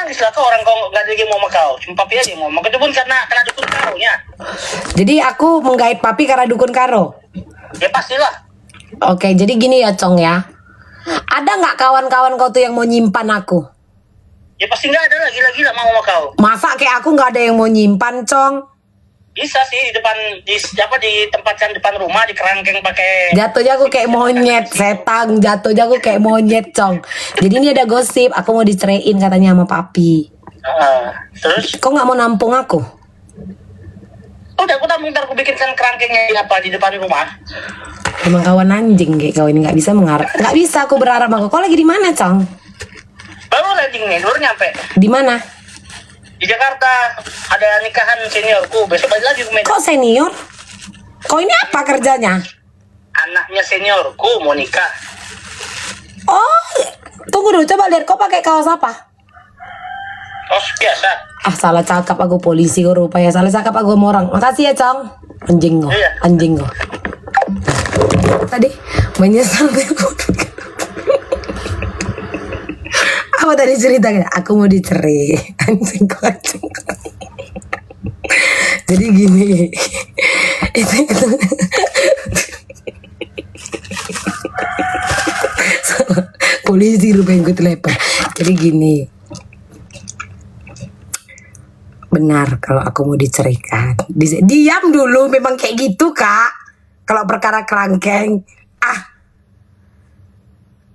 nangis lah kau, orang kau nggak ada yang mau sama kau, cuma papi aja yang mau. Maka itu pun karena dukun karo nya. Jadi aku menggait papi karena dukun karo. Ya pastilah. Oke, jadi gini ya Cong ya. Ada nggak kawan-kawan kau tuh yang mau nyimpan aku? Ya pasti nggak ada lah, gila-gila mau sama kau. Masa kayak aku nggak ada yang mau nyimpan, Cong? Bisa sih di tempatkan depan rumah di kerangkeng pakai. Jatuhnya aku kayak monyet, setan. Jatuhnya aku kayak monyet, Cong. Jadi ini ada gosip, aku mau diceraiin katanya sama papi. Terus? Kok nggak mau nampung aku? Udah, aku ntar aku bikinkan kerangkengnya di depan rumah. Emang kawan anjing kayak kau ini nggak bisa mengharap. Nggak bisa aku berharap sama kau. Kau lagi di mana, Cong? Baru anjing nih, baru nyampe. Di mana? Di Jakarta ada nikahan seniorku, besok balik lagi ke Medan. Kok senior? Kau ini apa kerjanya? Anaknya seniorku mau nikah. Oh, tunggu dulu, coba lihat kau pakai kaos apa? Kaos biasa. Ah, salah cakap aku polisi kau rupanya. Salah cakap aku sama orang. Makasih ya, Cong. Anjing kau. Iya. Anjing kau. Tadi menyesal apa tadi ceritanya? Aku mau dicerai. Anjing kau. Jadi gini. itu. Polisi rupanya gue telepon. Jadi gini. Benar kalau aku mau diceraikan. Diam dulu, memang kayak gitu kak. Kalau perkara kerangkeng,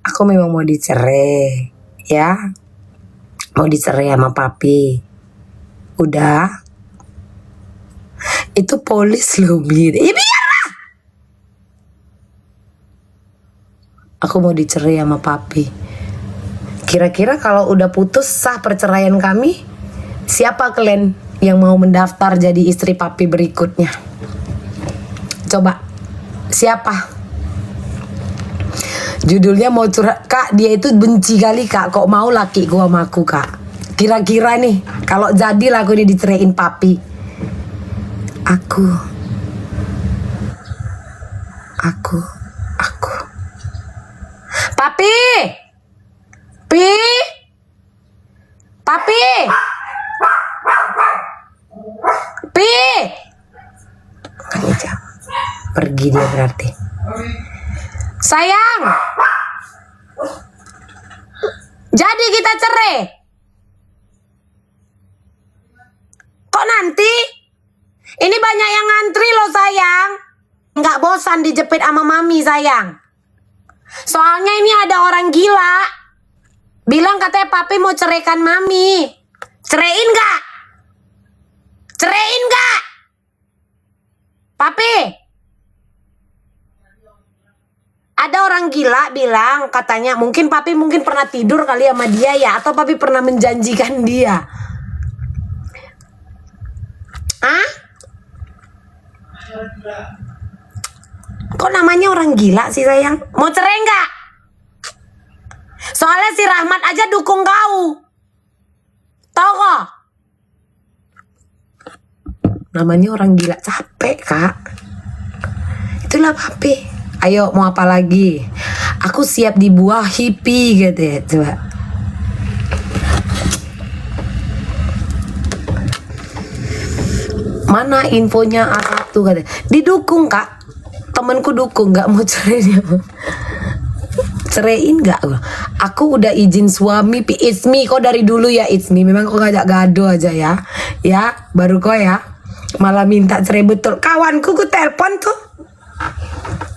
aku memang mau dicerai, ya. Mau dicerai sama papi. Udah. Itu polis loh, Bir. Ya biarlah. Aku mau dicerai sama papi. Kira-kira kalau udah putus sah perceraian kami, siapa kalian yang mau mendaftar jadi istri papi berikutnya? Coba, siapa? Judulnya mau curhat. Kak, dia itu benci kali kak. Kok mau laki gua sama aku kak? Kira-kira nih, kalau jadi lah aku diceraiin papi. Aku. Papi! Papi! Pergi dia berarti. Sayang, jadi kita cerai. Kok nanti? Ini banyak yang ngantri loh sayang. Nggak bosan dijepit sama mami sayang. Soalnya ini ada orang gila. Bilang katanya papi mau ceraikan mami. Ceraiin nggak? Ceraiin nggak? Papi? Ada orang gila bilang katanya mungkin papi pernah tidur kali sama dia ya, atau papi pernah menjanjikan dia. Hah? Kok namanya orang gila sih sayang? Mau cerai nggak? Soalnya si Rahmat aja dukung kau. Tahu kok? Namanya orang gila, capek kak. Itulah papi. Ayo mau apa lagi? Aku siap dibuah hippie gitu ya. Coba. Mana infonya A1 katanya. Didukung kak. Temanku dukung, nggak mau cerai dia. Ceraiin nggak? Aku udah izin suami. It's me. Kok dari dulu ya it's me. Memang kok ngajak gaduh aja ya. Ya baru kok ya. Malah minta cerai betul. Kawanku ku telepon tuh.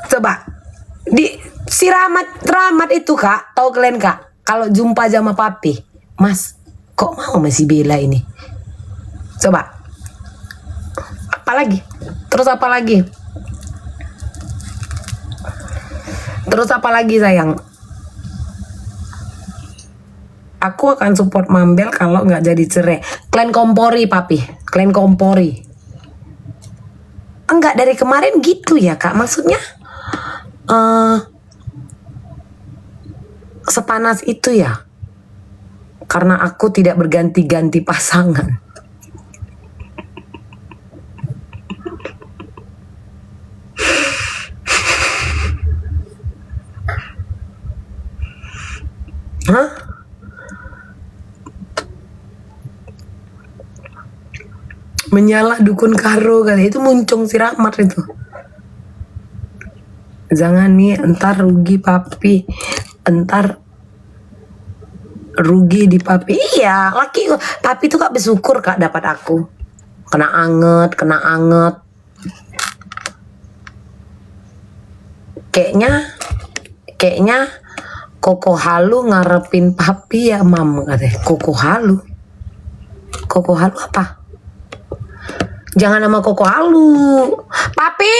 Coba si Rahmat itu kak, tahu kalian kak, kalau jumpa sama papi, mas, kok mau masih bela ini? Coba, apa lagi? Terus apa lagi? Terus apa lagi sayang? Aku akan support Mambel kalau nggak jadi cerai. Klan Kompori papi, klan Kompori. Enggak, dari kemarin gitu ya kak, maksudnya sepanas itu ya, karena aku tidak berganti-ganti pasangan. Hah? Menyala dukun karo kali itu muncung si Rahmat itu. Jangan nih, entar rugi papi, entar rugi di papi. Iya, laki papi tuh kak bersyukur kak dapat aku. Kena anget. Kayaknya Koko Halu ngarepin papi ya mam katanya. Koko Halu apa? Jangan nama Koko Halu. Papi.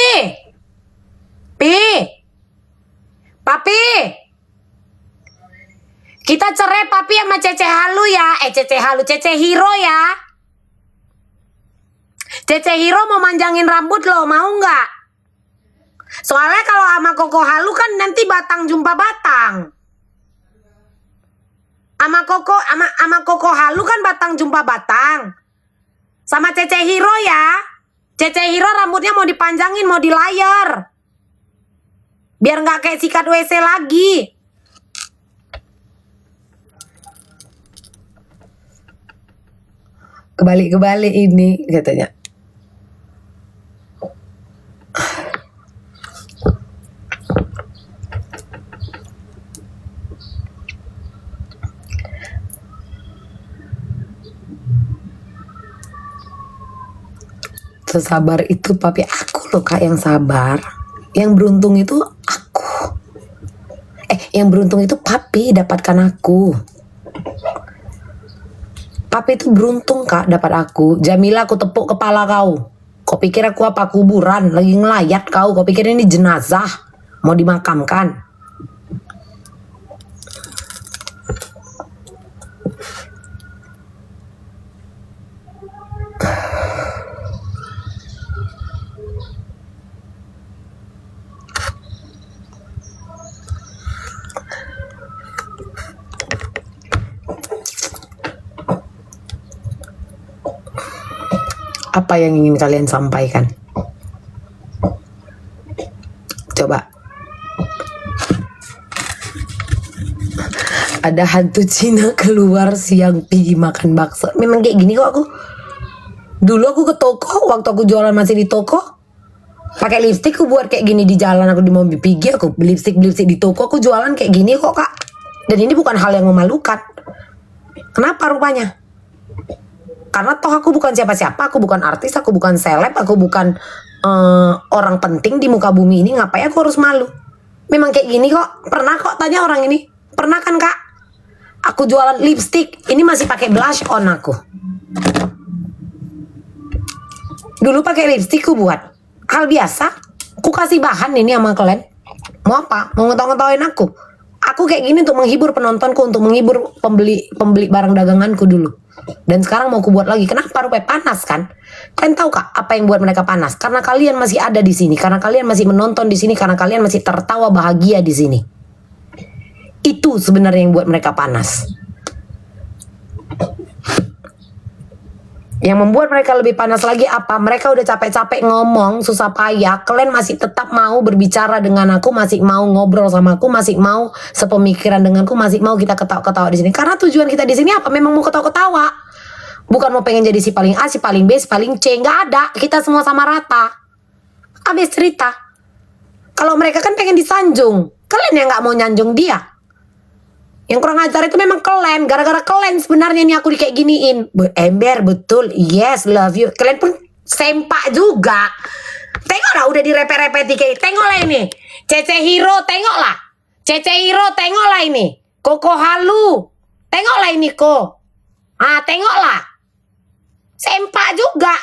Kita cerai papi sama Cece Halu ya. Cece Hiro ya. Cece Hiro mau manjangin rambut lo, mau nggak? Soalnya kalau sama Koko Halu kan nanti batang jumpa batang. Sama Koko Halu kan batang jumpa batang. Sama Cece Hiro ya. Cece Hiro rambutnya mau dipanjangin, mau di layar. Biar nggak kayak sikat WC lagi. Kebalik ini katanya. Sesabar itu papi, aku loh kak yang sabar. Yang beruntung itu aku. Yang beruntung itu papi dapatkan aku. Papi itu beruntung kak dapat aku. Jamila, aku tepuk kepala kau. Kau pikir aku apa, kuburan lagi ngelayat kau? Kau pikir ini jenazah mau dimakamkan? Apa yang ingin kalian sampaikan? Coba. Ada hantu Cina keluar siang pergi makan bakso. Memang kayak gini kok aku. Dulu aku ke toko, waktu aku jualan masih di toko, pakai lipstik aku buat kayak gini di jalan, aku di mobil pergi, aku lipstik di toko, aku jualan kayak gini kok kak. Dan ini bukan hal yang memalukan. Kenapa rupanya? Karena toh aku bukan siapa-siapa, aku bukan artis, aku bukan seleb, aku bukan orang penting di muka bumi ini. Ngapain aku harus malu? Memang kayak gini kok. Pernah kok tanya orang ini. Pernah kan kak? Aku jualan lipstick, ini masih pakai blush on aku. Dulu pakai lipstick aku buat hal biasa. Aku kasih bahan ini sama kalian. Mau apa? Mau ngetawain aku? Aku kayak gini untuk menghibur penontonku, untuk menghibur pembeli barang daganganku dulu. Dan sekarang mau aku buat lagi. Kenapa? Rupanya panas kan? Kalian tahu kak apa yang buat mereka panas? Karena kalian masih ada di sini, karena kalian masih menonton di sini, karena kalian masih tertawa bahagia di sini. Itu sebenarnya yang buat mereka panas. Yang membuat mereka lebih panas lagi apa? Mereka udah capek-capek ngomong, susah payah. Kalian masih tetap mau berbicara dengan aku, masih mau ngobrol sama aku, masih mau sepemikiran denganku, masih mau kita ketawa-ketawa di sini. Karena tujuan kita di sini apa? Memang mau ketawa-ketawa. Bukan mau pengen jadi si paling A, si paling B, si paling C. Nggak ada. Kita semua sama rata. Habis cerita. Kalau mereka kan pengen disanjung. Kalian yang nggak mau nyanjung dia. Yang kurang ajar itu memang kalian. Gara-gara kalian sebenarnya nih aku kayak giniin. Ember, betul. Yes, love you. Kalian pun sempak juga. Tengoklah udah direpet-repeti kayak. Tengoklah ini. Cece Hiro, tengoklah. Cece Hiro, tengoklah ini. Koko Halu. Tengoklah ini kok. Tengoklah. Sempak juga.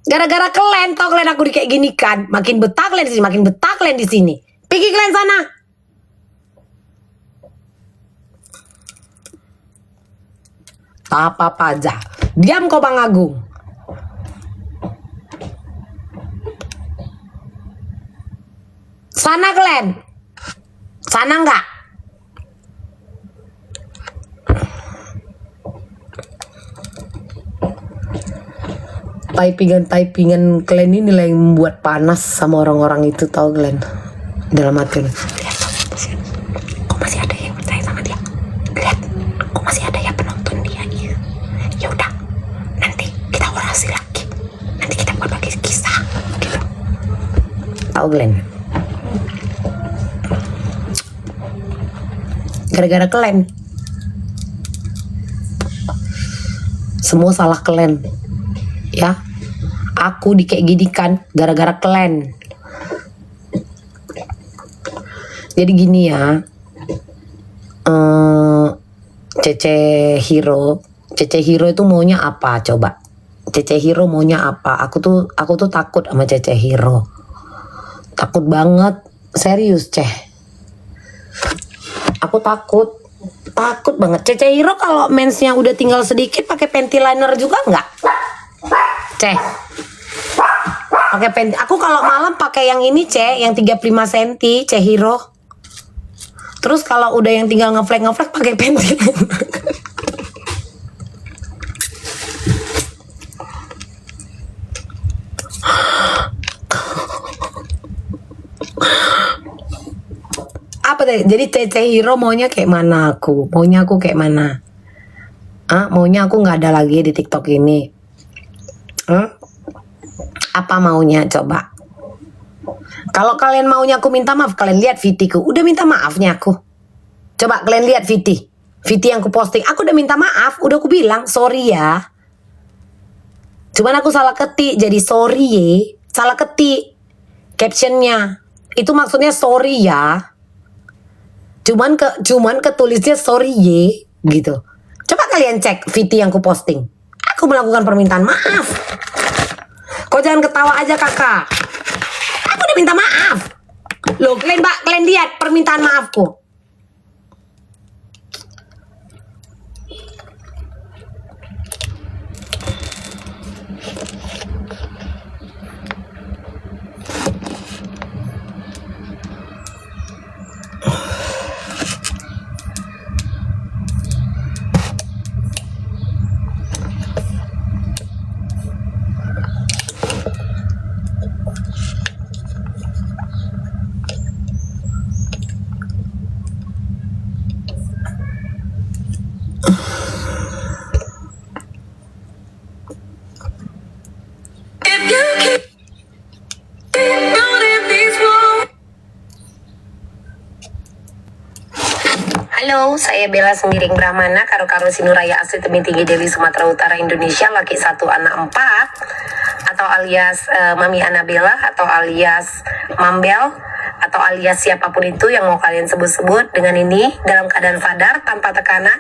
Gara-gara kalian, tau kalian aku kayak gini kan. Makin betah kalian di sini, makin betah kalian di sini. Pergi kalian sana. Tak apa-apa aja. Diam kau Bang Agung. Sana kalian. Sana enggak? Typingan kalian ini lah yang membuat panas sama orang-orang itu, tahu kalian? Dalam hati. Lihat, kok masih ada yang percaya sama dia? Lihat, kok masih ada yang penonton dia. Ya udah, nanti tahu Glenn. Gara-gara kalian. Semua salah kalian. Ya. Aku di kayak gini kan gara-gara kalian. Jadi gini ya. Cece Hero itu maunya apa coba? Cece Hero maunya apa? Aku tuh takut sama Cece Hero. Takut banget. Serius, Ceh. Aku takut banget. Cece Hero kalau mensnya udah tinggal sedikit pakai panty liner juga nggak? Ceh. Pakai panty. Aku kalau malam pakai yang ini, Ceh, yang 35 cm, Ceh Hero. Terus kalau udah yang tinggal ngeflek pakai panty liner. Apa deh? Jadi Cece Hero maunya kayak mana aku? Maunya aku kayak mana? Maunya aku nggak ada lagi di TikTok ini. Apa maunya coba? Kalau kalian maunya aku minta maaf, kalian lihat VT-ku. Udah minta maafnya aku. Coba kalian lihat VT yang aku posting. Aku udah minta maaf, udah aku bilang sorry ya. Cuman aku salah ketik, jadi sorry ya. Salah ketik captionnya. Itu maksudnya sorry ya. Cuman ketulisnya sorry ye gitu. Coba kalian cek VT yang ku posting. Aku melakukan permintaan maaf. Kok jangan ketawa aja kakak. Aku udah minta maaf. Loh kalian lihat permintaan maafku. Halo, saya Bella Sembiring Brahmana, Karo Sinuraya asli Tebing Tinggi Dewi Sumatera Utara Indonesia, laki 1 anak 4, atau alias Mami Anabella, atau alias Mambel, atau alias siapapun itu yang mau kalian sebut-sebut. Dengan ini, dalam keadaan sadar tanpa tekanan,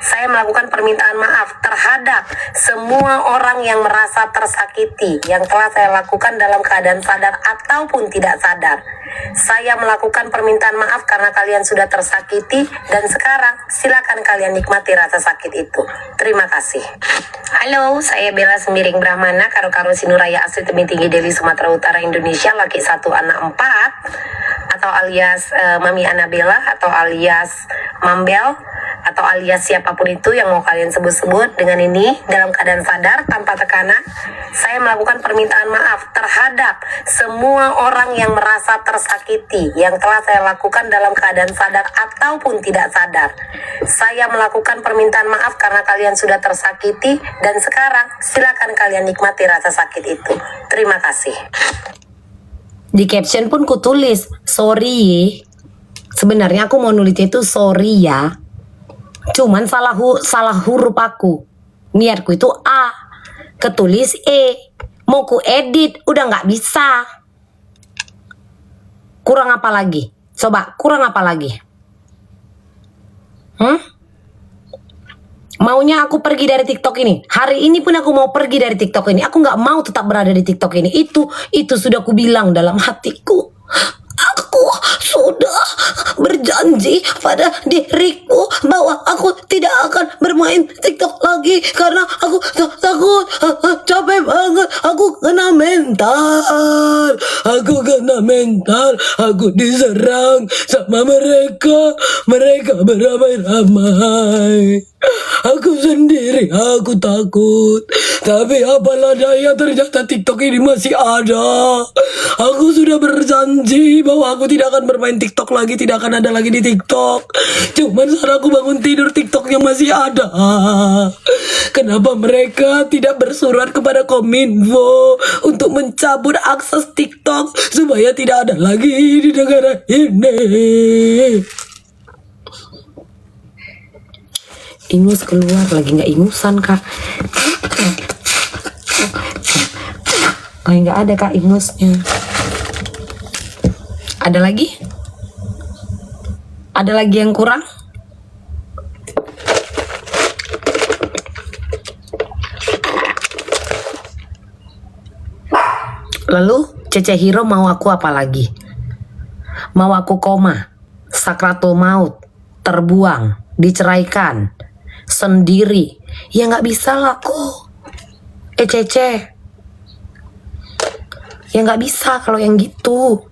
saya melakukan permintaan maaf terhadap semua orang yang merasa tersakiti yang telah saya lakukan dalam keadaan sadar ataupun tidak sadar. Saya melakukan permintaan maaf karena kalian sudah tersakiti, dan sekarang silakan kalian nikmati rasa sakit itu. Terima kasih. Halo, saya Bella Sembiring Brahmana, Karo Sinuraya asli Tebing Tinggi Dewi Sumatera Utara Indonesia, laki 1 anak 4, atau alias Mami Anabella, atau alias Mambel, atau alias siapapun itu yang mau kalian sebut-sebut. Dengan ini, dalam keadaan sadar tanpa tekanan, saya melakukan permintaan maaf terhadap semua orang yang merasa tersakiti yang telah saya lakukan dalam keadaan sadar ataupun tidak sadar. Saya melakukan permintaan maaf karena kalian sudah tersakiti, dan sekarang silakan kalian nikmati rasa sakit itu. Terima kasih. Di caption pun ku tulis sorry. Sebenarnya aku mau nulisnya itu sorry ya. Cuman salah huruf aku. Niatku itu A, ketulis E. Mau ku edit udah nggak bisa. Kurang apa lagi? Coba kurang apa lagi? Maunya aku pergi dari TikTok ini. Hari ini pun aku mau pergi dari TikTok ini. Aku nggak mau tetap berada di TikTok ini. Itu sudah aku bilang dalam hatiku. Aku sudah berjanji pada diriku bahwa aku tidak akan bermain TikTok lagi karena aku takut, capek banget, aku kena mental, aku diserang sama mereka beramai-ramai. Aku sendiri, aku takut. Tapi apalah daya, ternyata TikTok ini masih ada. Aku sudah berjanji bahwa aku tidak akan bermain main TikTok lagi, tidak akan ada lagi di TikTok. Cuman saat aku bangun tidur TikToknya masih ada. Kenapa mereka tidak bersurat kepada Kominfo untuk mencabut akses TikTok supaya tidak ada lagi di negara ini? Ingus keluar lagi, nggak ingusan kak. Nggak ada kak ingusnya. Ada lagi? Ada lagi yang kurang? Lalu Cece Hiro mau aku apa lagi? Mau aku koma, sakratul maut, terbuang, diceraikan, sendiri? Ya nggak bisa lah aku. Cece, ya nggak bisa kalau yang gitu.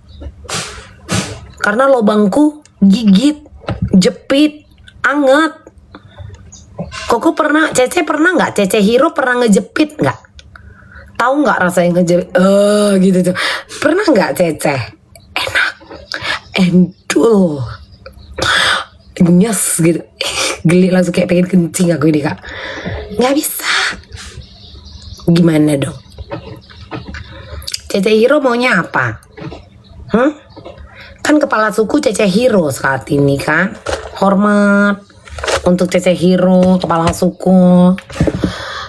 Karena lobangku gigit, jepit, anget. Koko pernah, Cece pernah nggak? Cece Hiro pernah ngejepit nggak? Tahu nggak rasanya ngejepit? Gitu tuh. Pernah nggak Cece? Enak, endul, nyes gitu. Geli langsung kayak pengen kencing aku ini kak. Nggak bisa. Gimana dong? Cece Hiro maunya apa? Kan kepala suku Cece Hiro saat ini kan. Hormat untuk Cece Hiro, kepala suku.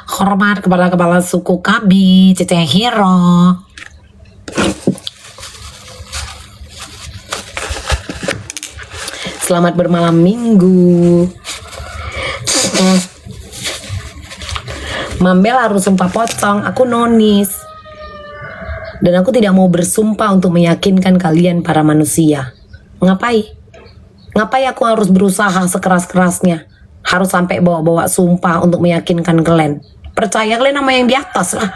Hormat kepada kepala suku Kabi, Cece Hiro. Selamat bermalam minggu. Mambel harus sumpah pocong, aku nonis. Dan aku tidak mau bersumpah untuk meyakinkan kalian para manusia. Ngapain aku harus berusaha sekeras-kerasnya? Harus sampai bawa-bawa sumpah untuk meyakinkan kalian. Percaya kalian sama yang di atas lah.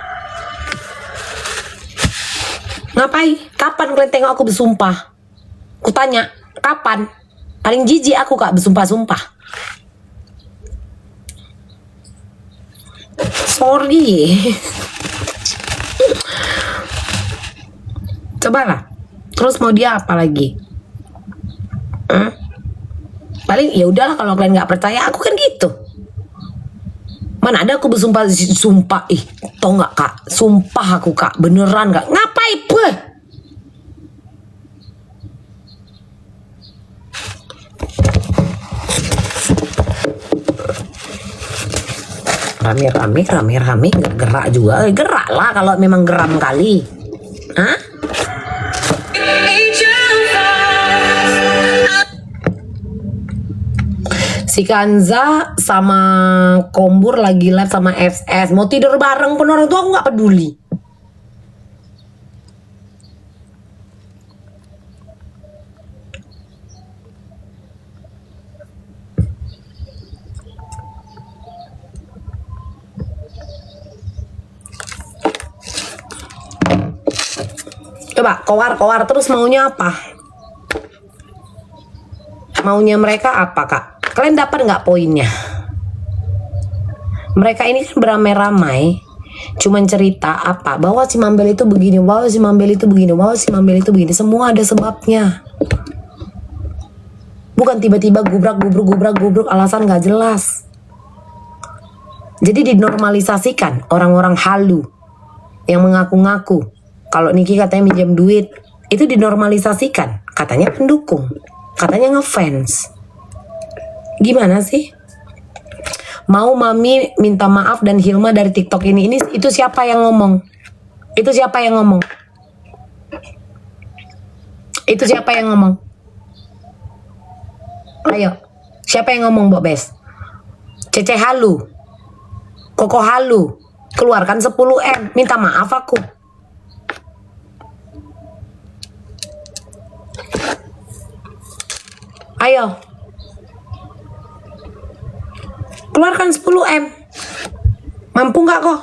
Ngapain? Kapan kalian tengok aku bersumpah? Kutanya, kapan? Paling jijik aku kak bersumpah-sumpah. Sorry. Cobalah. Terus mau dia apa lagi? Paling ya udahlah kalau kalian nggak percaya, aku kan gitu. Mana ada aku bersumpah, sumpah tau nggak kak? Sumpah aku kak, beneran kak. Ngapain beh? Rame nggak gerak juga. Gerak lah kalau memang geram kali. Hah? Si Kanza sama Kombur lagi live sama FS. Mau tidur bareng pun orang tua aku nggak peduli. Coba kowar terus maunya apa? Maunya mereka apa kak? Kalian dapat nggak poinnya? Mereka ini kan beramai-ramai, cuman cerita apa? Bahwa si Mambel itu begini, bahwa si Mambel itu begini, bahwa si Mambel itu begini. Semua ada sebabnya. Bukan tiba-tiba gubrak alasan nggak jelas. Jadi dinormalisasikan orang-orang halu yang mengaku-ngaku kalau Niki katanya minjem duit, itu dinormalisasikan. Katanya pendukung, katanya ngefans. Gimana sih? Mau Mami minta maaf dan Hilma dari TikTok ini itu siapa yang ngomong? Itu siapa yang ngomong? Itu siapa yang ngomong? Ayo, siapa yang ngomong, Mbok Bes? Cece halu, Koko halu, keluarkan 10M, minta maaf aku. Ayo, keluarkan 10M. Mampu nggak kok?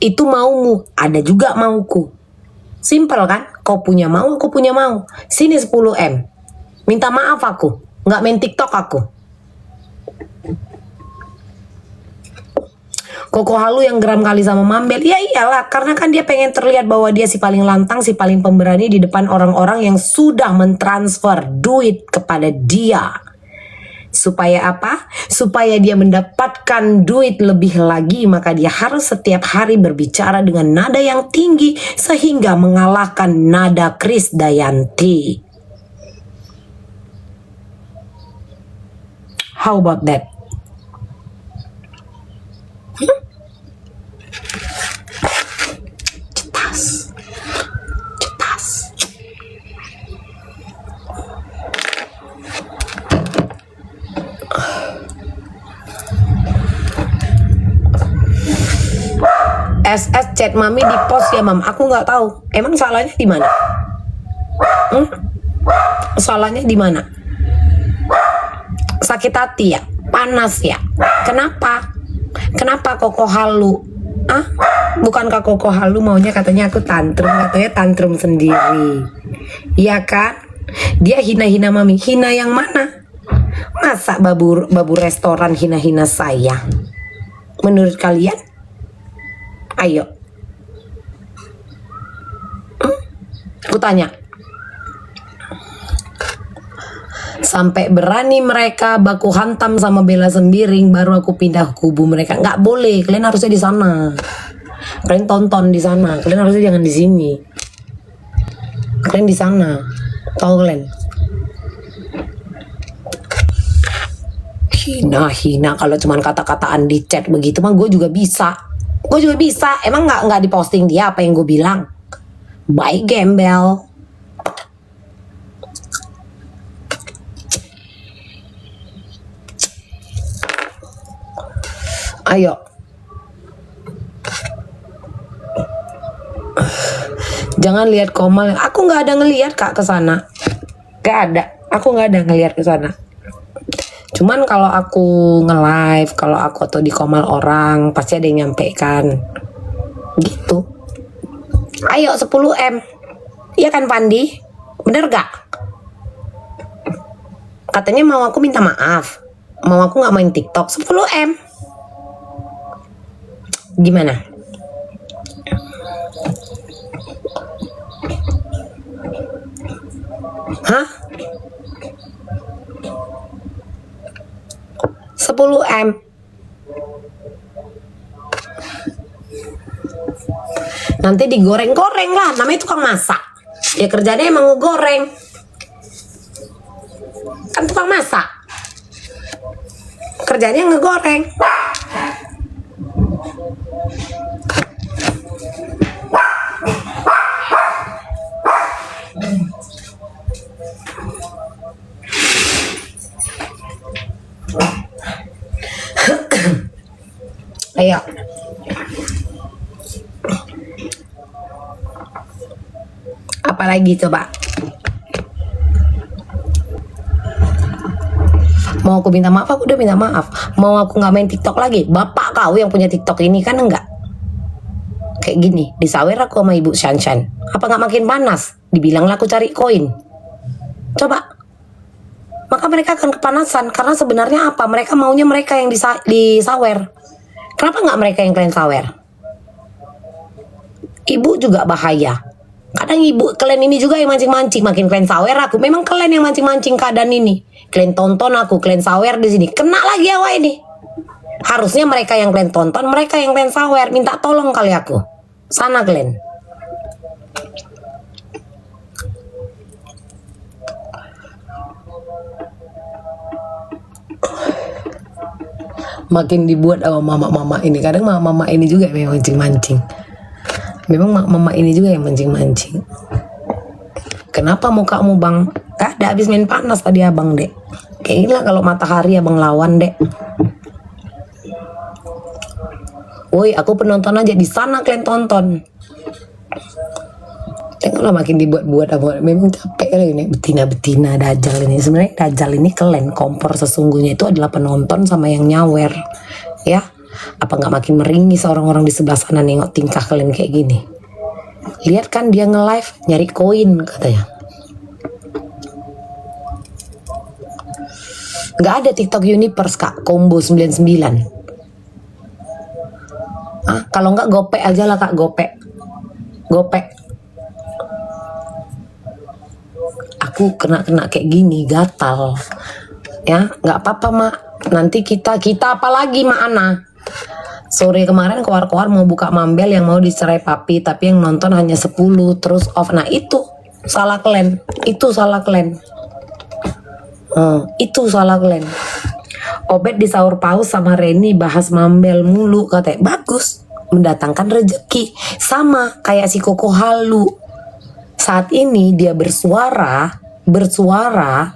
Itu maumu, ada juga mauku. Simpel kan? Kau punya mau, aku punya mau. Sini 10M. Minta maaf aku. Nggak main TikTok aku. Koko Halu yang geram kali sama Mambel. Ya iyalah, karena kan dia pengen terlihat bahwa dia si paling lantang, si paling pemberani di depan orang-orang yang sudah mentransfer duit kepada dia. Supaya apa? Supaya dia mendapatkan duit lebih lagi, maka dia harus setiap hari berbicara dengan nada yang tinggi sehingga mengalahkan nada Krisdayanti. How about that? Cetas. Cetas. SS chat mami di post ya mam. Aku nggak tahu. Emang salahnya di mana? Salahnya di mana? Sakit hati ya? Panas ya? Kenapa? Kenapa Koko Halu? Bukankah Koko Halu maunya katanya aku tantrum, katanya tantrum sendiri. Iya kan? Dia hina-hina mami. Hina yang mana? Masa babu restoran hina-hina saya? Menurut kalian? Ayo. Aku tanya. Sampai berani mereka baku hantam sama Bella Sembiring, baru aku pindah ke kubu mereka. Nggak boleh, kalian harusnya di sana. Kalian tonton di sana. Kalian harusnya jangan di sini. Kalian di sana. Tahu kalian? Hina-hina kalau cuman kata-kataan di chat begitu mah gue juga bisa. Gue juga bisa. Emang nggak diposting dia apa yang gue bilang? Bye gembel. Ayo. Jangan lihat Komal. Aku nggak ada ngelihat Kak ke sana. Gak ada. Aku nggak ada ngelihat ke sana. Cuman kalau aku nge-live, kalau aku atau di Komal orang, pasti ada yang nyampaikan. Gitu. Ayo 10M. Iya kan Pandi? Bener gak? Katanya mau aku minta maaf. Mau aku gak main TikTok 10M. Gimana? Hah? 10M. Nanti digoreng-goreng lah, namanya tukang masak. Ya kerjanya emang ngegoreng. Kan tukang masak. Kerjanya ngegoreng. Ayo. Apalagi coba? Mau aku minta maaf, aku udah minta maaf. Mau aku nggak main TikTok lagi? Bapak kau yang punya TikTok ini kan enggak? Kayak gini, disawer aku sama Ibu Shanshan. Apa nggak makin panas? Dibilanglah aku cari koin. Coba. Maka mereka akan kepanasan karena sebenarnya apa? Mereka maunya mereka yang disawer. Kenapa nggak mereka yang kalian sawer? Ibu juga bahaya. Kadang ibu kalian ini juga yang mancing-mancing, makin kalian sawer aku. Memang kalian yang mancing-mancing keadaan ini. Kalian tonton aku, kalian sawer di sini. Kena lagi awak ini. Harusnya mereka yang kalian tonton, mereka yang kalian sawer. Minta tolong kali aku. Sana kalian. Makin dibuat sama mama-mama ini. Kadang mama-mama ini juga yang mancing-mancing. Memang mama ini juga yang mancing-mancing. Kenapa mukamu bang? Gak ada, habis main panas tadi abang dek. Kayaknya kalau matahari abang lawan dek. Woi, aku penonton aja di sana kalian tonton. Tengoklah makin dibuat-buat abang. Memang capek kali ini betina-betina dajal ini. Sebenarnya dajal ini kalian kompor sesungguhnya itu adalah penonton sama yang nyawer. Ya, apa nggak makin meringis orang-orang di sebelah sana nengok tingkah kalian kayak gini? Lihat kan dia nge-live nyari koin katanya. Nggak ada TikTok Universe kak, combo 99. Hah? Kalau enggak gopek aja lah Kak, gopek. Aku kena kayak gini, gatal. Ya, nggak apa-apa Mak. Nanti kita apalagi Mak Ana. Sore kemarin keluar mau buka Mambel yang mau dicerai papi, tapi yang nonton hanya 10 terus off. Nah itu salah kalian. Itu salah kalian. Obet di sahur paus sama Reni bahas Mambel mulu, katanya bagus, mendatangkan rezeki. Sama kayak si Koko Halu. Saat ini dia bersuara,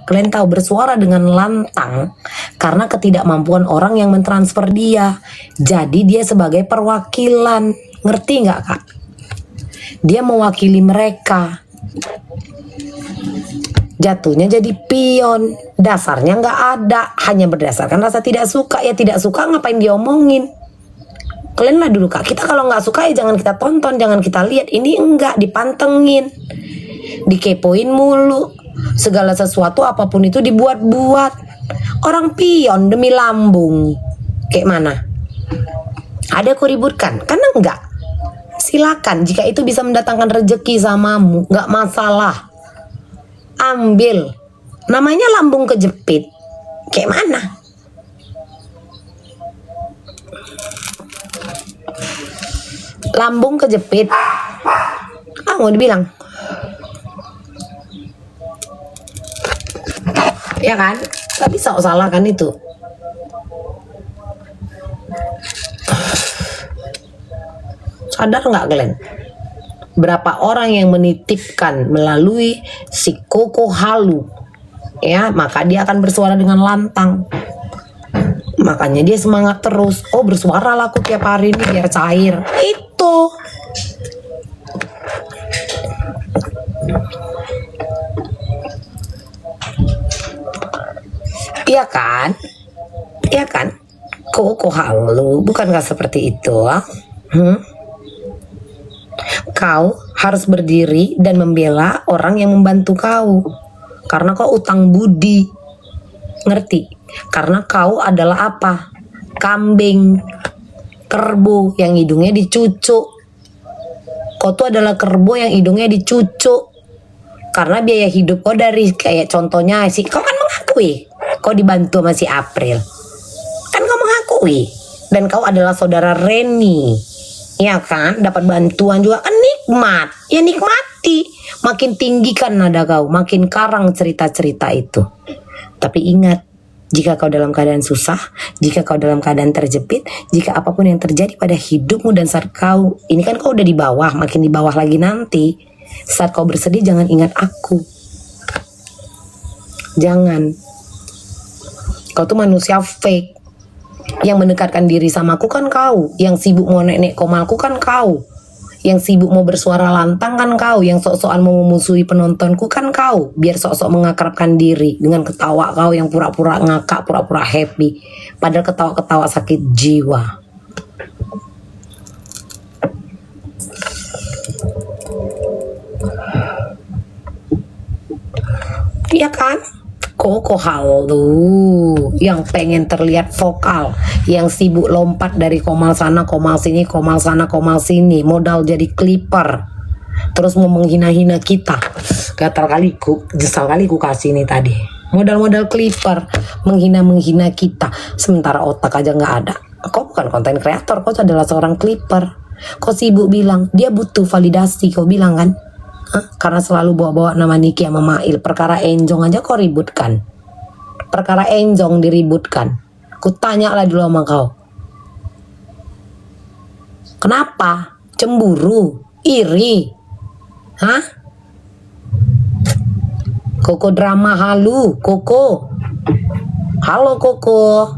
kalian tahu, bersuara dengan lantang karena ketidakmampuan orang yang mentransfer dia. Jadi dia sebagai perwakilan, ngerti nggak Kak? Dia mewakili mereka. Jatuhnya jadi pion, dasarnya nggak ada, hanya berdasarkan rasa tidak suka. Ya tidak suka ngapain diomongin? Kalian lah dulu Kak, kita kalau nggak suka ya jangan kita tonton, jangan kita lihat. Ini enggak, dipantengin, dikepoin mulu. Segala sesuatu apapun itu dibuat-buat. Orang pion demi lambung. Kayak mana? Ada aku ributkan? Karena enggak. Silakan, jika itu bisa mendatangkan rezeki samamu, nggak masalah. Ambil. Namanya lambung kejepit. Kayak mana? Lambung kejepit. Mau dibilang. Ya kan? Gak bisa salah kan itu. Sadar nggak kalian? Berapa orang yang menitipkan melalui si Koko Halu, ya, maka dia akan bersuara dengan lantang. Makanya dia semangat terus. Oh, bersuara lah aku tiap hari ini biar cair. Itu. Iya kan? Iya kan? Koko Halu, bukankah seperti itu? Kau harus berdiri dan membela orang yang membantu kau. Karena kau utang budi. Ngerti? Karena kau adalah apa? Kambing, kerbau yang hidungnya dicucuk. Kau tuh adalah kerbau yang hidungnya dicucuk. Karena biaya hidup kau dari kayak contohnya sih, kau kan mengakui kau dibantu sama si April. Kan kau mengakui. Dan kau adalah saudara Reni. Ya kan, dapat bantuan juga kan nikmat. Ya nikmati. Makin tinggikan nada kau, makin karang cerita-cerita itu. Tapi ingat, jika kau dalam keadaan susah, jika kau dalam keadaan terjepit, jika apapun yang terjadi pada hidupmu dan saat kau, ini kan kau udah di bawah, makin di bawah lagi nanti. Saat kau bersedih jangan ingat aku. Jangan. Kau tuh manusia fake. Yang mendekatkan diri sama aku kan kau. Yang sibuk mau nek-nek komalku kan kau. Yang sibuk mau bersuara lantang kan kau. Yang sok-sokan mau memusuhi penontonku kan kau. Biar sok-sok mengakrabkan diri dengan ketawa kau yang pura-pura ngakak, pura-pura happy. Padahal ketawa-ketawa sakit jiwa. Iya kan? Koko Halu yang pengen terlihat vokal, yang sibuk lompat dari komal sana, komal sini, komal sana, komal sini, modal jadi clipper, terus mau menghina-hina kita. Gatal kali ku, jesal kali ku kasih ini tadi. Modal-modal clipper, menghina-menghina kita, sementara otak aja nggak ada. Kau bukan konten kreator, kau adalah seorang clipper. Kau sibuk bilang dia butuh validasi, kau bilang kan? Karena selalu bawa-bawa nama Niki sama Mail. Perkara enjong aja kau ributkan. Perkara enjong diributkan. Ku tanya lah dulu sama kau. Kenapa? Cemburu? Iri? Hah? Koko drama halu. Koko. Halo Koko.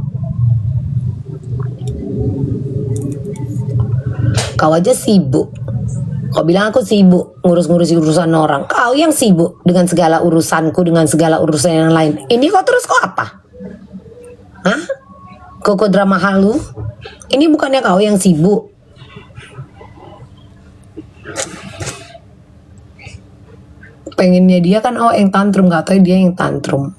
Kau aja sibuk. Kau bilang aku sibuk ngurus-ngurus urusan orang. Kau yang sibuk dengan segala urusanku, dengan segala urusan yang lain. Ini kau terus kau apa? Hah? Koko drama halu? Ini bukannya kau yang sibuk? Pengennya dia kan yang tantrum, gak tahu dia yang tantrum.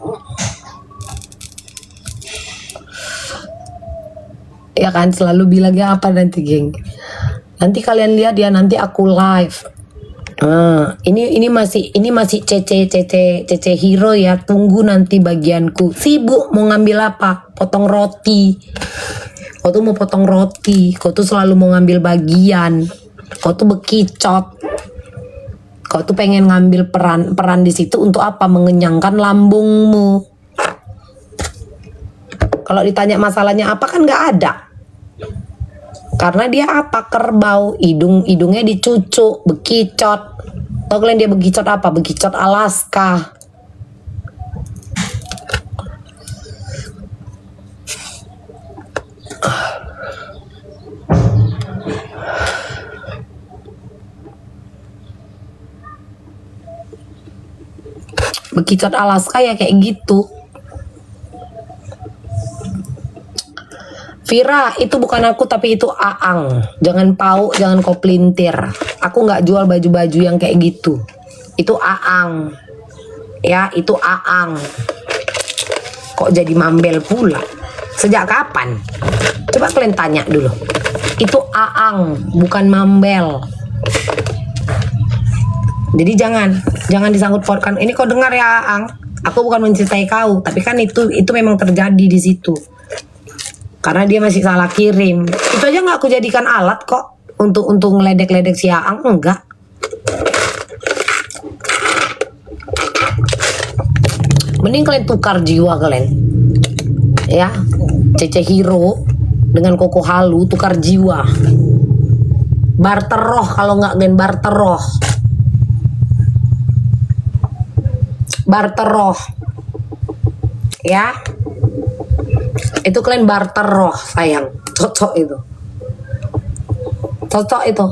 Ya kan, selalu bilangnya apa nanti geng? Nanti kalian lihat ya, nanti aku live. Ini masih Cece Hero ya. Tunggu nanti bagianku. Sibuk mau ngambil apa? Potong roti. Kau tuh mau potong roti. Kau tuh selalu mau ngambil bagian. Kau tuh bekicot. Kau tuh pengen ngambil peran di situ untuk apa? Mengenyangkan lambungmu. Kalau ditanya masalahnya apa, kan nggak ada. Karena dia apa? Kerbau, hidungnya dicucuk, bekicot. Tahu kalian dia bekicot apa? Bekicot Alaska. Bekicot Alaska ya kayak gitu. Vira, itu bukan aku tapi itu Aang. Jangan pau, jangan kau pelintir. Aku nggak jual baju-baju yang kayak gitu. Itu Aang. Ya, itu Aang. Kok jadi mambel pula? Sejak kapan? Coba kalian tanya dulu. Itu Aang, bukan mambel. Jadi jangan disangkut pautkan. Ini kau dengar ya Aang? Aku bukan mencintai kau, tapi kan itu memang terjadi di situ. Karena dia masih salah kirim. Itu aja nggak aku jadikan alat kok untuk ngeledek-ledek si Aang, enggak. Mending kalian tukar jiwa kalian. Ya, Cece Hero dengan Koko Halu tukar jiwa. Barter roh kalau nggak gen barter roh. Barter roh. Ya. Itu kalian barter roh sayang. Cocok itu. Cocok itu.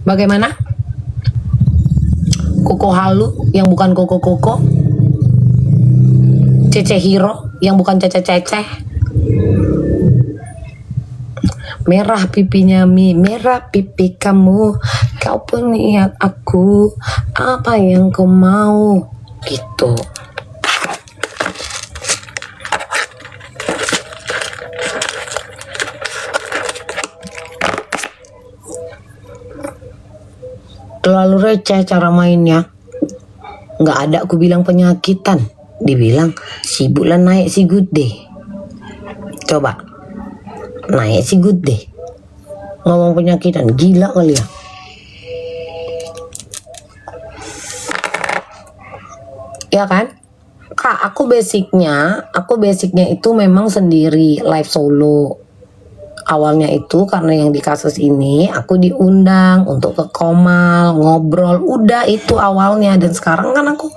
Bagaimana? Koko Halu yang bukan Koko. Cece Hero yang bukan Cece. Merah pipinya merah pipi kamu. Kau pun lihat aku. Apa yang kau mau? Gitu. Terlalu receh cara mainnya. Nggak ada aku bilang penyakitan. Dibilang sibuk lah naik si good day. Coba naik si good day. Ngomong penyakitan, gila kali ya. Ya kan? Kak, aku basicnya itu memang sendiri live solo. Awalnya itu karena yang di kasus ini aku diundang untuk ke Komal, ngobrol, udah itu awalnya. Dan sekarang kan aku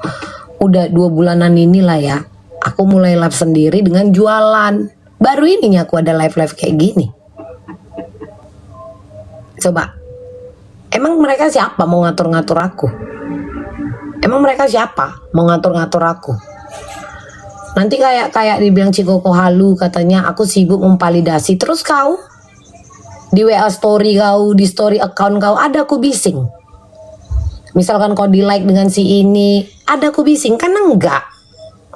udah 2 bulanan inilah ya, aku mulai live sendiri dengan jualan. Baru ininya aku ada live kayak gini. Coba, emang mereka siapa mau ngatur-ngatur aku? Emang mereka siapa mau ngatur-ngatur aku? Nanti kayak dibilang Cikoko Halu katanya aku sibuk memvalidasi. Terus kau di WA story kau, di story account kau ada aku bising. Misalkan kau di like dengan si ini, ada aku bising kan? Enggak.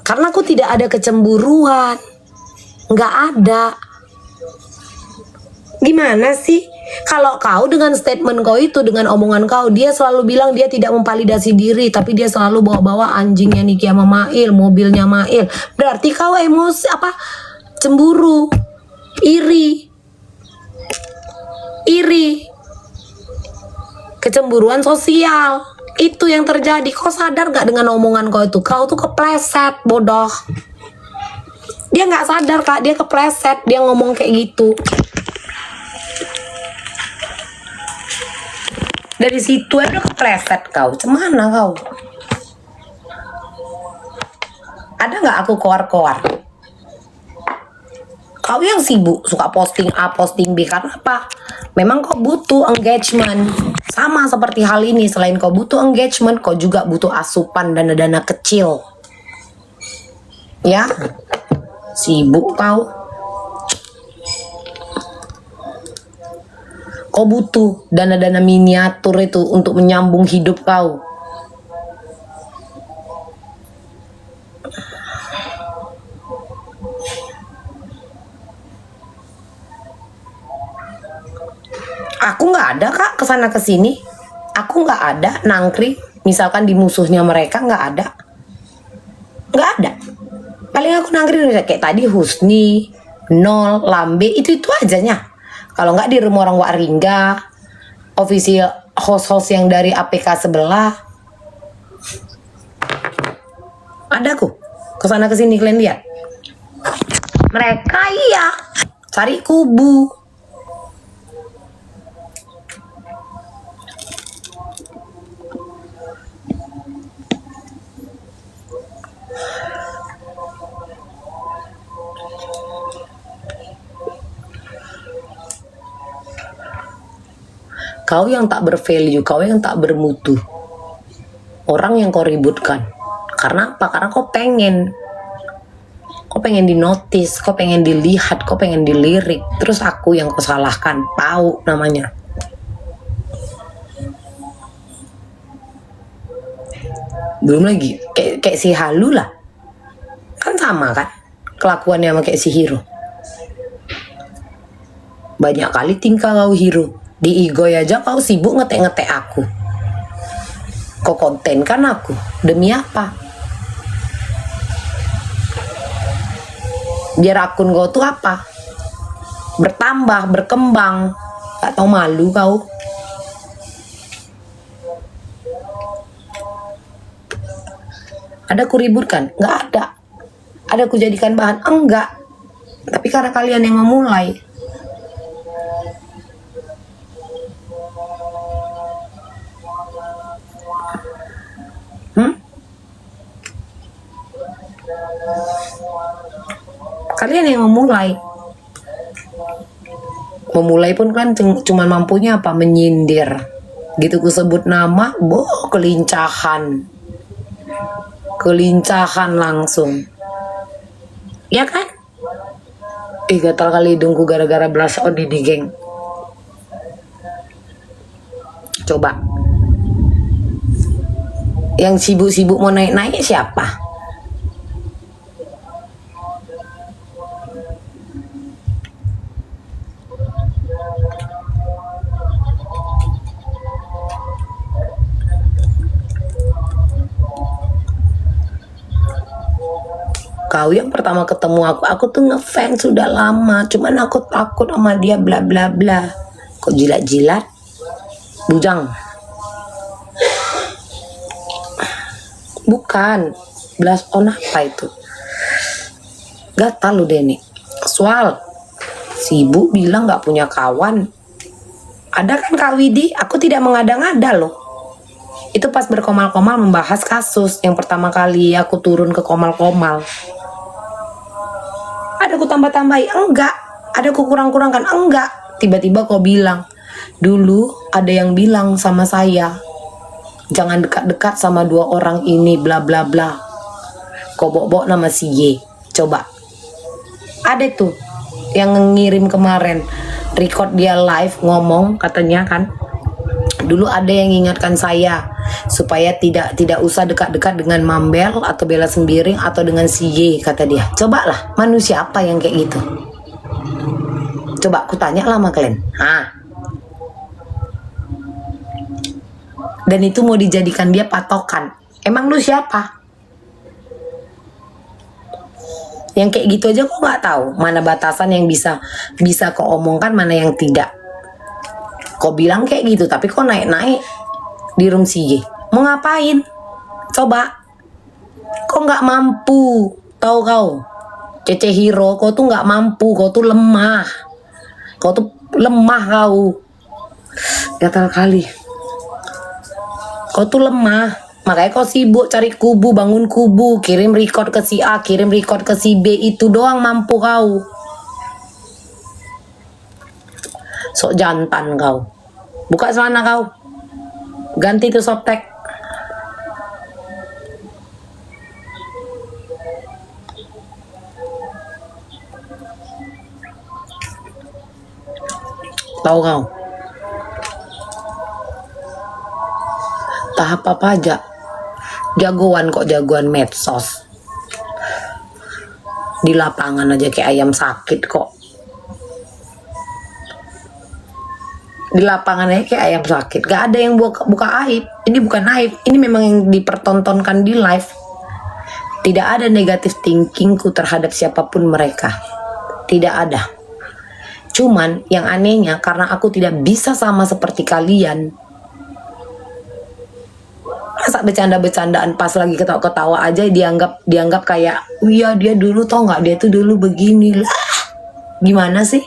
Karena aku tidak ada kecemburuan. Enggak ada. Gimana sih? Kalau kau dengan statement kau itu, dengan omongan kau, dia selalu bilang dia tidak memvalidasi diri, tapi dia selalu bawa-bawa anjingnya Niki sama Mail, mobilnya Mail. Berarti kau emosi apa? Cemburu, iri, kecemburuan sosial. Itu yang terjadi. Kau sadar gak dengan omongan kau itu? Kau tuh kepleset, bodoh. Dia gak sadar kak, dia kepleset, dia ngomong kayak gitu. Dari situ aja kepleset kau. Cemana kau? Ada nggak aku koar-koar? Kau yang sibuk suka posting A, posting B. Karena apa? Memang kau butuh engagement. Sama seperti hal ini. Selain kau butuh engagement, kau juga butuh asupan dana-dana kecil. Ya? Sibuk kau. Kau butuh dana-dana miniatur itu untuk menyambung hidup kau. Aku nggak ada kak kesana kesini. Aku nggak ada nangkring. Misalkan di musuhnya mereka nggak ada. Nggak ada. Paling aku nangkring kayak tadi Husni, Nol, Lambe itu ajanya. Kalau nggak di rumah orang Waringga, official host-host yang dari APK sebelah. Ada aku kesana kesini kalian lihat. Mereka iya cari kubu. Kau yang tak bervalue, kau yang tak bermutu. Orang yang kau ributkan. Karena apa? Karena kau pengen. Kau pengen dinotis, kau pengen dilihat, kau pengen dilirik. Terus aku yang kau salahkan. Tahu namanya. Belum lagi. Kayak si Halu lah. Kan sama kan? Kelakuannya sama kayak si Hiro. Banyak kali tingkah kau Hiro. Di Igoy aja kau sibuk ngetek-ngetek aku. Kau konten kan aku. Demi apa? Biar akun kau tuh apa? Bertambah, berkembang. Gak tau malu kau. Ada ku ributkan? Gak ada. Ada ku jadikan bahan? Enggak. Tapi karena kalian yang memulai. Kalian yang memulai. Memulai pun kan cuma mampunya apa? Menyindir. Gitu ku sebut nama, kelincahan. Kelincahan langsung. Ya kan? Gatal kali hidungku gara-gara belas odi di geng. Coba. Yang sibuk-sibuk mau naik-naik siapa? Kau yang pertama ketemu aku tuh ngefans sudah lama, cuman aku takut sama dia bla bla bla. Kok jilat-jilat? Bujang. Bukan. Blas on apa itu? Gatal lu Deni. Soal sibuk bilang gak punya kawan. Ada kan Kak Widi? Aku tidak mengada-ngada loh. Itu pas berkomal-komal membahas kasus yang pertama kali aku turun ke komal-komal. Ada ku tambah-tambahi? Enggak. Ada ku kurang-kurangkan? Enggak. Tiba-tiba kau bilang, dulu ada yang bilang sama saya, jangan dekat-dekat sama dua orang ini bla bla bla. Kau bawa nama si Y. Coba. Ada tuh yang ngirim kemarin, record dia live ngomong katanya kan. Dulu ada yang ingatkan saya supaya tidak usah dekat-dekat dengan Mambel atau Bella Sembiring atau dengan si Y, kata dia. Cobalah, manusia apa yang kayak gitu? Coba aku tanya lah sama kalian. Dan itu mau dijadikan dia patokan. Emang lu siapa? Yang kayak gitu aja kok nggak tahu mana batasan yang bisa kau omongkan, mana yang tidak. Kau bilang kayak gitu, tapi kok naik-naik di room si Y. Mau ngapain? Coba. Kau nggak mampu. Tahu kau? Cece Hiro, kau tuh nggak mampu. Kau tuh lemah. Kau tuh lemah kau. Gatal kali. Kau tuh lemah. Makanya kau sibuk cari kubu, bangun kubu, kirim record ke si A, kirim record ke si B. Itu doang mampu kau. Sok jantan kau. Buka celana kau. Ganti tuh softtek. Tahu kau. Tahap apa aja. Jagoan kok, jagoan medsos. Di lapangan aja kayak ayam sakit kok. Di lapangannya kayak ayam sakit. Gak ada yang buka aib. Ini bukan aib. Ini memang yang dipertontonkan di live. Tidak ada negatif thinkingku terhadap siapapun mereka. Tidak ada. Cuman yang anehnya karena aku tidak bisa sama seperti kalian. Masa bercanda-bercandaan pas lagi ketawa-ketawa aja dianggap kayak, oh iya dia dulu tau nggak dia tuh dulu begini lah. Gimana sih?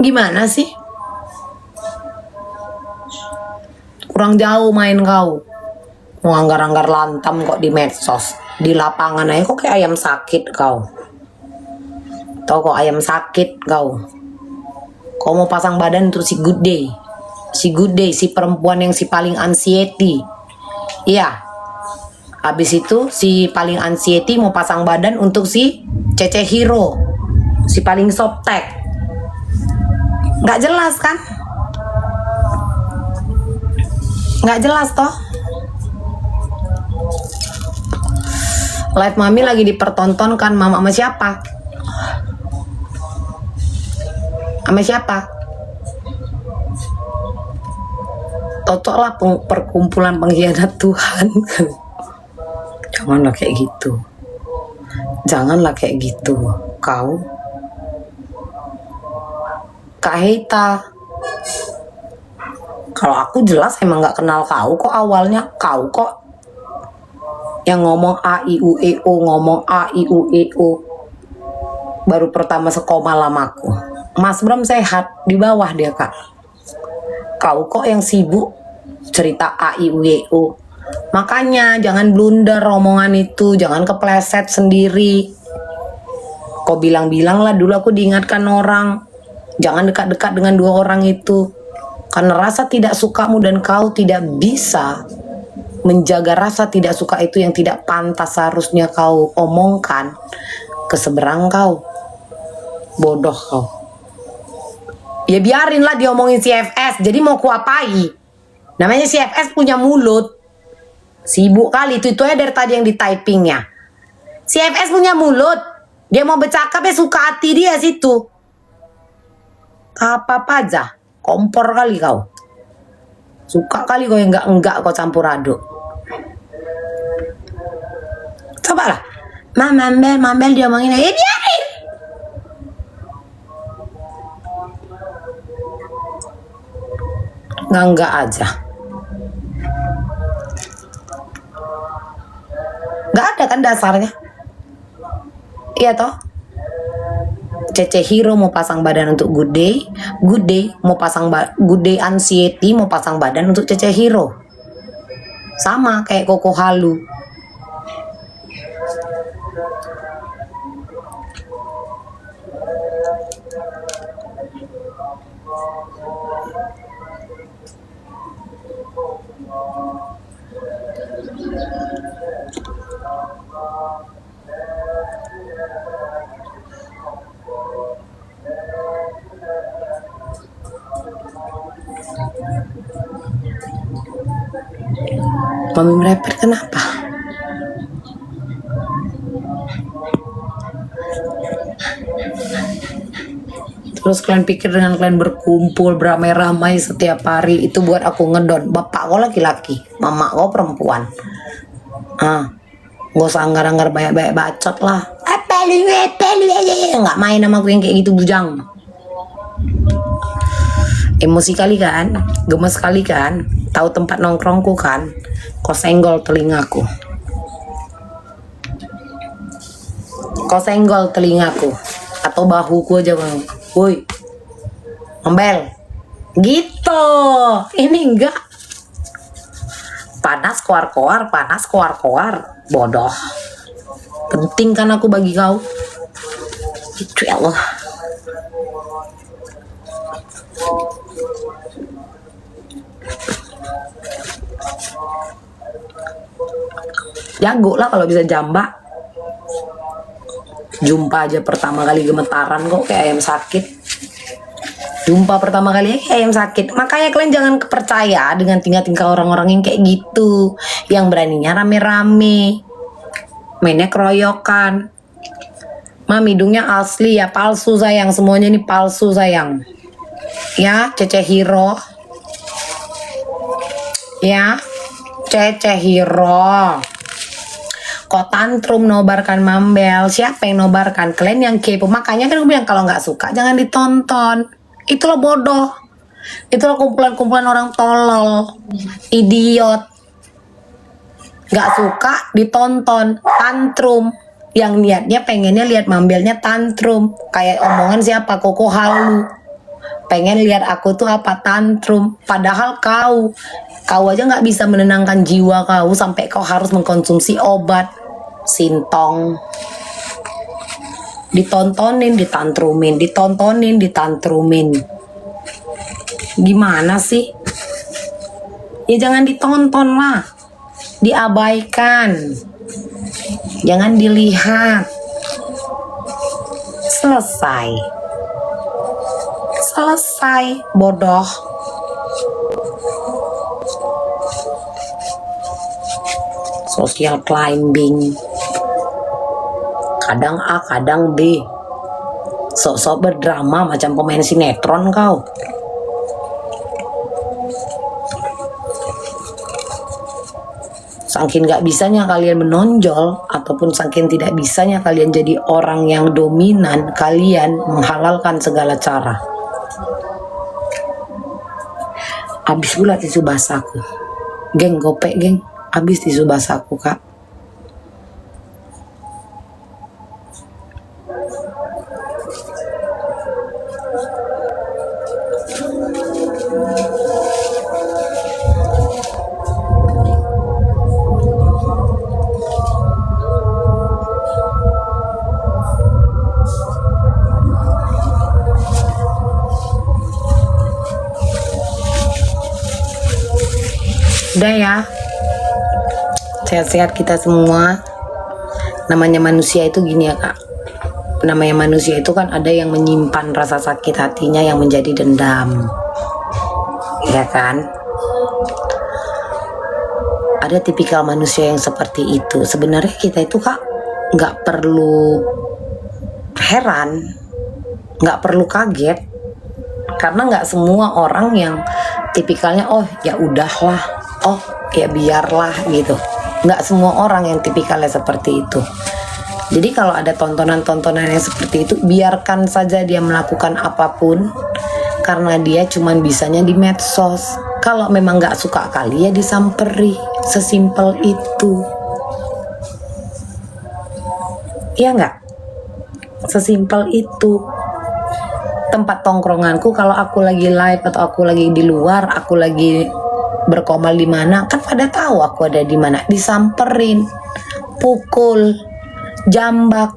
Gimana sih? Kurang jauh main kau. Mau anggar-anggar lantam kok di medsos. Di lapangan aja kok kayak ayam sakit kau. Tau kok ayam sakit kau. Kau mau pasang badan untuk si Good Day. Si Good Day, si perempuan yang si paling anxiety. Iya. Habis itu si paling anxiety mau pasang badan untuk si Cece Hero. Si paling softtek. Nggak jelas kan? Nggak jelas toh. Live Mami lagi dipertontonkan. Mama sama siapa? Sama siapa? Cocok lah perkumpulan pengkhianat Tuhan. Janganlah kayak gitu. Janganlah kayak gitu. Kau Kak Heita, kalau aku jelas emang gak kenal kau kok awalnya. Kau kok yang ngomong A I U E O, ngomong A I U E O. Baru pertama sekoma lamaku. Mas Bram sehat, di bawah dia kak. Kau kok yang sibuk cerita A I U E O. Makanya jangan blunder omongan itu, jangan kepleset sendiri. Kau bilang-bilang lah dulu aku diingatkan orang, jangan dekat-dekat dengan dua orang itu. Karena rasa tidak sukamu dan kau tidak bisa menjaga rasa tidak suka itu yang tidak pantas seharusnya kau omongkan ke seberang kau. Bodoh kau. Ya biarinlah diomongin si FS. Jadi mau kuapai? Namanya si FS punya mulut. Sibuk kali itu aja dari tadi yang di typingnya. Si FS punya mulut. Dia mau bercakap ya suka hati dia situ. Apa-apa aja. Kompor kali kau. Suka kali kau yang enggak kau campur aduk. Coba lah. Mambel dia omongin. Biarin. Enggak aja. Enggak ada kan dasarnya. Iya toh. Cece Hero mau pasang badan untuk Good Day. Good Day mau pasang Good Day Anxiety mau pasang badan untuk Cece Hero. Sama kayak Koko Halu. Mami merepet kenapa? Terus kalian pikir dengan kalian berkumpul beramai-ramai setiap hari itu buat aku ngedon. Bapak kau laki-laki, mama kau perempuan. Gak usah anggar-anggar banyak-banyak bacot lah. Nggak main sama aku yang kayak gitu bujang. Emosi kali kan, gemes kali kan, tahu tempat nongkrongku kan, kau senggol telingaku. Kau senggol telingaku atau bahuku aja bang. Woi, Mambel, gitu. Ini enggak. Panas koar-koar, panas koar-koar, bodoh. Penting kan aku bagi kau. Itu ya Allah. Jago lah kalau bisa jambak. Jumpa aja pertama kali gemetaran kok kayak ayam sakit. Jumpa pertama kali kayak ayam sakit. Makanya kalian jangan percaya dengan tingkah-tingkah orang-orang yang kayak gitu. Yang beraninya rame-rame, mainnya keroyokan. Mam, hidungnya asli ya, palsu sayang. Semuanya ini palsu sayang. Ya, Cece Hero. Ya, Cece Hero. Kok tantrum nobarkan Mambel? Siapa yang nobarkan? Kalian yang kepo. Makanya kan gue bilang kalau nggak suka jangan ditonton. Itulah bodoh. Itulah kumpulan-kumpulan orang tolol, idiot. Nggak suka ditonton, tantrum. Yang niatnya pengennya lihat Mambelnya tantrum. Kayak omongan siapa? Koko Halu. Pengen lihat aku tuh apa, tantrum. Padahal kau aja nggak bisa menenangkan jiwa kau sampai kau harus mengkonsumsi obat. Sintong. Ditontonin, ditantrumin, ditontonin, ditantrumin. Gimana sih? Ya jangan ditonton lah. Diabaikan. Jangan dilihat. Selesai. Selesai, bodoh. Social climbing. Kadang A, kadang B. Sok-sok berdrama macam pemain sinetron kau. Saking gak bisanya kalian menonjol, ataupun saking tidak bisanya kalian jadi orang yang dominan, kalian menghalalkan segala cara. Habis pula tisu basahku. Geng, gopek geng. Habis tisu basahku, Kak. Udah ya. Sehat-sehat kita semua. Namanya manusia itu gini ya, Kak. Namanya manusia itu kan ada yang menyimpan rasa sakit hatinya yang menjadi dendam. Ya kan? Ada tipikal manusia yang seperti itu. Sebenarnya kita itu, Kak, nggak perlu heran, nggak perlu kaget, karena nggak semua orang yang tipikalnya oh ya udahlah, oh ya biarlah gitu. Nggak semua orang yang tipikalnya seperti itu. Jadi kalau ada tontonan-tontonan yang seperti itu, biarkan saja dia melakukan apapun, karena dia cuman bisanya di medsos. Kalau memang nggak suka kali ya disamperi, sesimpel itu. Iya nggak? Sesimpel itu. Tempat tongkronganku kalau aku lagi live atau aku lagi di luar, aku lagi berkomal di mana, kan pada tahu aku ada di mana. Disamperin, pukul, jambak,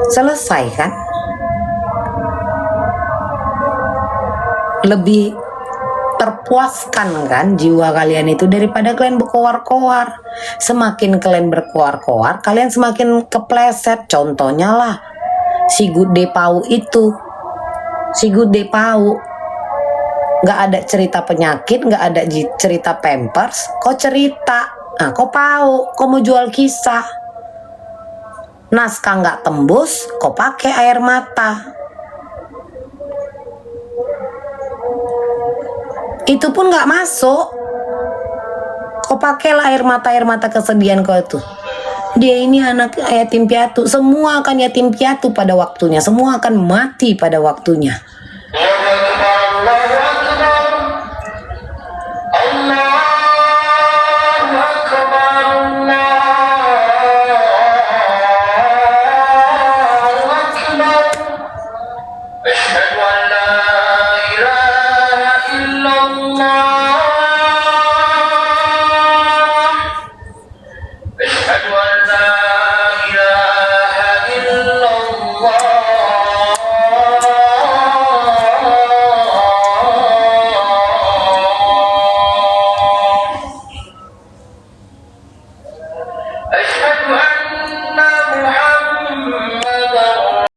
selesai kan? Lebih terpuaskan kan jiwa kalian itu daripada kalian berkoar-koar. Semakin kalian berkoar-koar, kalian semakin kepleset. Contohnya lah si Gude Pau itu, si Gude Pau nggak ada cerita penyakit, nggak ada cerita pampers, kok cerita, nah kok Pau, kok mau jual kisah, naskah nggak tembus, kok pakai air mata. Itu pun nggak masuk, kok pakailah air mata kesedihan kau itu. Dia ini anak yatim piatu, semua akan yatim piatu pada waktunya, semua akan mati pada waktunya.